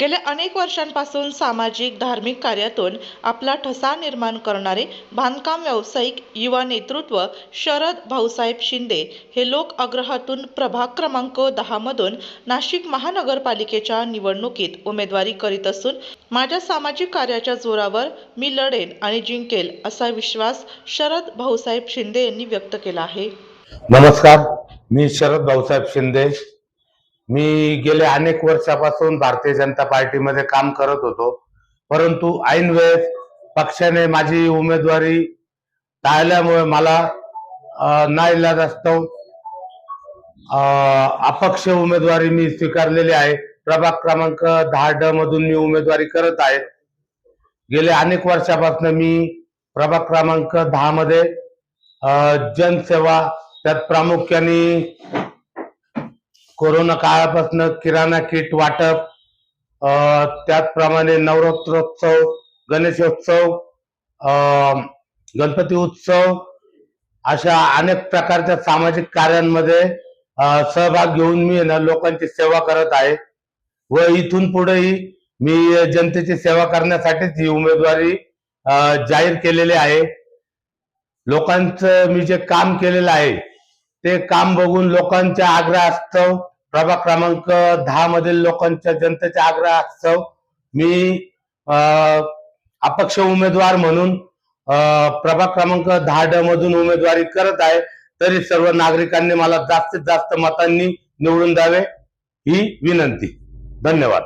गेल्या अनेक वर्षांपासून सामाजिक धार्मिक कार्यातून आपला ठसा निर्माण करणारे बांधकाम व्यावसायिक युवा नेतृत्व शरद भाऊसाहेब शिंदे हे लोक आग्रहातून प्रभाग क्रमांक 10 मधून नाशिक महानगरपालिकेच्या निवडणुकीत उमेदवारी करीत असून माझ्या सामाजिक कार्याच्या जोरावर मी लढेन आणि जिंकेल असा विश्वास शरद भाऊसाहेब शिंदे यांनी व्यक्त केला आहे। नमस्कार, मी शरद भाऊसाहेब शिंदे। मी गेले अनेक वर्षापासून भारतीय जनता पार्टीमध्ये काम करत होतो, परंतु ऐन वेळेस पक्षाने माझी उमेदवारी टाळल्यामुळे मला नाईलाजास्तव अपक्ष उमेदवारी मी स्वीकारलेली आहे। प्रभाग क्रमांक 10 मधून मी उमेदवारी करत आहे। गेले अनेक वर्षापासून मी प्रभाग क्रमांक 10 मध्ये जनसेवा, त्यात प्रामुख्याने कोरोना काळापासून किराणा किट वाटप, त्याचप्रमाणे नवरात्रोत्सव, गणेशोत्सव, गणपती उत्सव अशा अनेक प्रकारच्या सामाजिक कार्यांमध्ये सहभाग घेऊन मी लोकांची सेवा करत आहे व इथून पुढेही मी जनतेची सेवा करण्यासाठीच ही उमेदवारी जाहीर केलेली आहे। लोकांचं मी जे काम केलेलं आहे ते काम बघून लोकांच्या आग्रहास्तव प्रभाग क्रमांक 10 मधील लोकांच्या जनतेच्या आग्रहास्तव मी अपक्ष उमेदवार म्हणून प्रभाग क्रमांक 10 मधून उमेदवारी करत आहे। तरी सर्व नागरिकांनी मला जास्तीत जास्त मतांनी निवडून द्यावे ही विनंती। धन्यवाद।